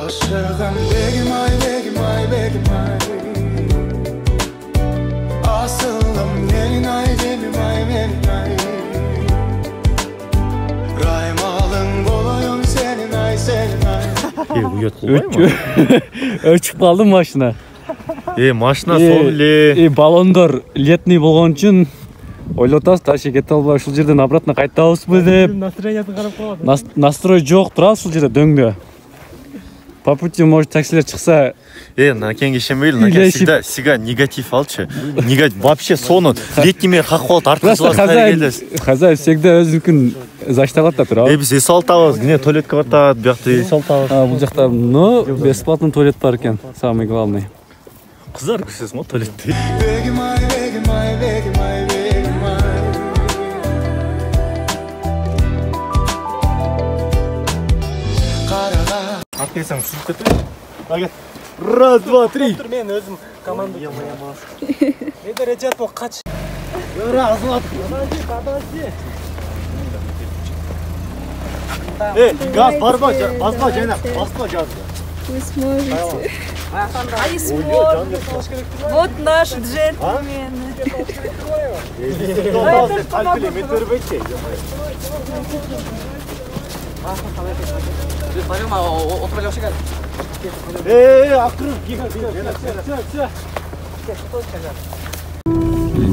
Aşığım begim ay begim ay begim ay Asılım gelin ay benim ay benim ay Raymalın bolayım senin ay senin ay Uyat kolay mı? Ölçüp kaldım maşına. Машина сол Баллондор летний болгон үчүн ойлоп атабыз, таши кете албай ушул жерден обратно кайтабызбы деп. Настроениясын карап калат. Настрой жок турат ушул жерде дөңдө. По пути может таксилер чыкса, Накенге ишенбейли, Накен всегда негатив алчы. Вообще сону летними хакыбалып арткызып хозяин всегда өзүнүкүн зашталат да турабы. Биз эс алып табабыз, эмне туалетке бартат, биякта эс алып табабыз. Бул жакта, бесплатный туалет бар экен, самый главный. Кыздар көрсөсүң го туалетте. Begim ay begim ay begim ay begim ay Карага Атпесаң сүзүп кетпейби? Ага. Раз, два, три. Мен өзүм команда жамаябыз. Мендер эжат бо кач. Разлад. Подожди. Газ барба, басма жайнак, басма газды. Вы сможете. Они сможет. Вот наши джентльмены.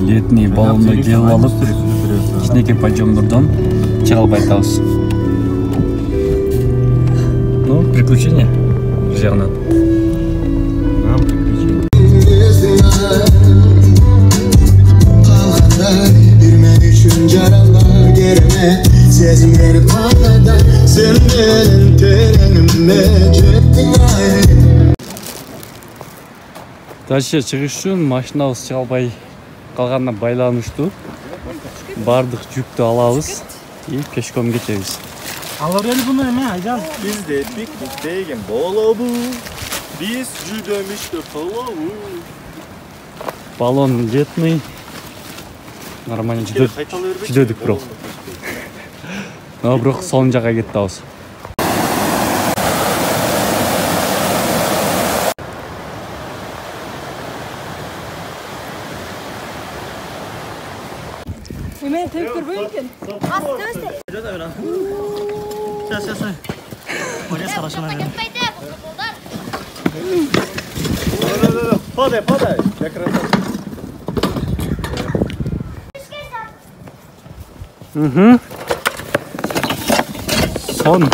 Летний баллонду келип алып, кичинекей подъемдордон чыга албай атабыз. Ну, приключение жагынан. Дальше чыгыш үчүн машинабыз чыга албай калганына байланыштуу. Бардык жүктү алабыз и пешком кетебиз. Алар эле буну эме, Айжан. Бизде пикник деген болобу. Биз жүдөмүштү кылабы. Баллон летный. Нормально жүдөдүк бирок. Бирок сонун жакка кетти абыз. Мен тек көрбөйм экен. Подай. Сон.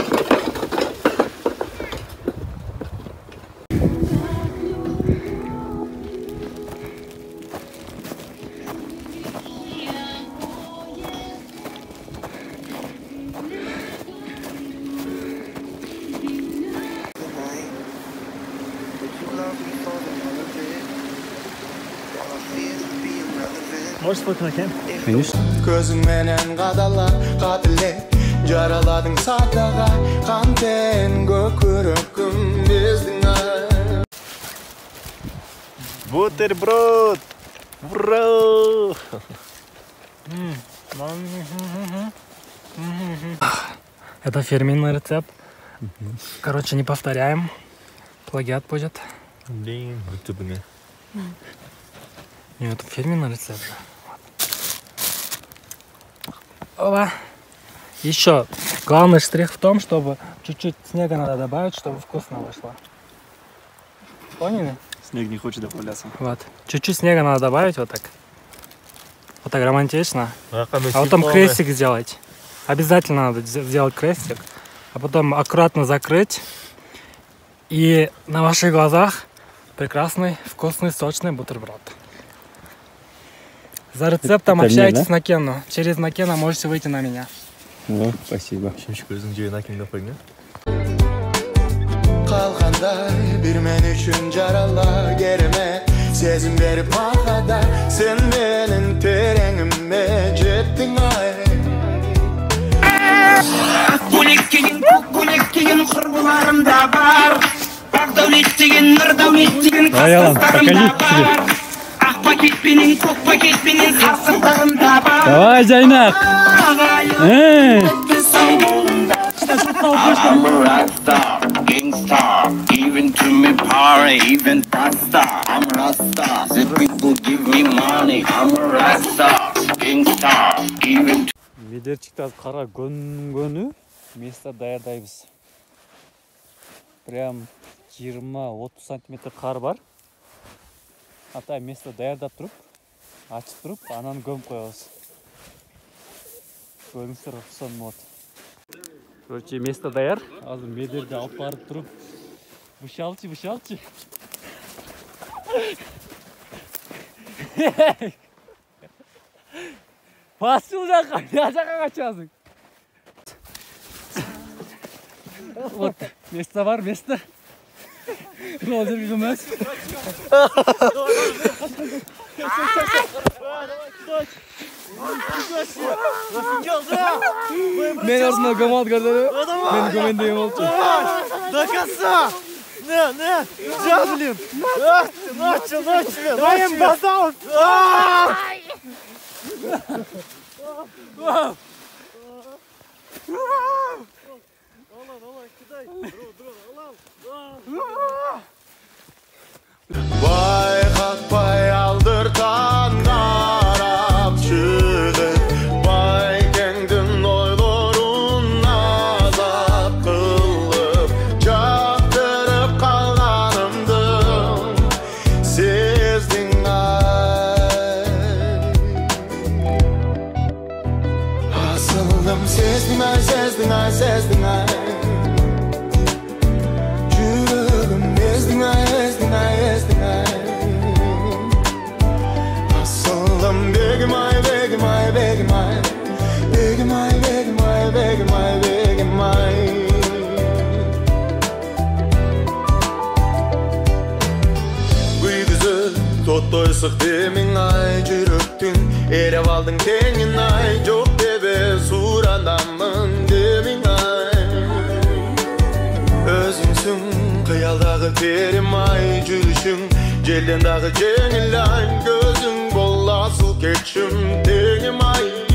Можешь фотонакен? Конечно. Gözün menen kadala katile Jaraladın sadaga Kanten gökürüküm bizdin Бутерброд. Бро. Это фирменный рецепт. Короче, не повторяем. Плагиат будет. Блин, ютубыне. Нет, это фирменный рецепт. Опа. Еще главный штрих в том, чтобы чуть-чуть снега надо добавить, чтобы вкусно вышло. Поняли? Снег не хочет добавляться. Вот. Чуть-чуть снега надо добавить, вот так. Вот так романтично. А потом потом крестик сделать. Обязательно надо сделать крестик. А потом аккуратно закрыть. И на ваших глазах прекрасный, вкусный, сочный бутерброд. За рецептом Это общайтесь мне, да? на Накену. Через Накена можете выйти на меня. Ну, спасибо. Kalkanday bir men üçün jarala gerime Sezim berip makada Sen benim terenime jettin ay Akbulektegen kurbularımda var Akdavlettegen, nırdavlettegen kastaslarımda var Ak paket benim, kok paket benim kastaslarımda var Давай, Жайнак! I'm a rockstar, gangstar, money, even pasta. I'm Rasta. The people give me money. I'm a Rasta. Gangsta. Even. Ведерчикті қара көнгөнү место даярдайбыз. Прям 20-30 сантиметр қар бар. Ата место даярдап туруп, ачып туруп, анан көмүп коебуз. Көрүңүздөр оксон мод. Короче, место даяр. Азыр медерди алып барып туруп, бышалчы. Басыл жаққа, жаққа қачасың. Вот, место бар, место. Розер күймес. Мен арсына көмат көрдірі. Мен көмендейім олчу. До конца! Не, жа, блин! Ночью, даем базал! Байқатпай алдыртан қарап шығып, байкеңдің ойларын азап қылып, жақтырып қалғанымды сездің ай. Асылым сездің ай. Жүрегім ездің ай. Asılım begim ay. Güydüzü tottoysuk demin ay. Жүрөктүн эреп алдың теңин ay. Жок дебе суранамын деmin ay. Өзүңсүң кыялдагы терим ay. Жүрүшүң желден дагы жеңил ay. Gözün bolla su keçim tengim ay.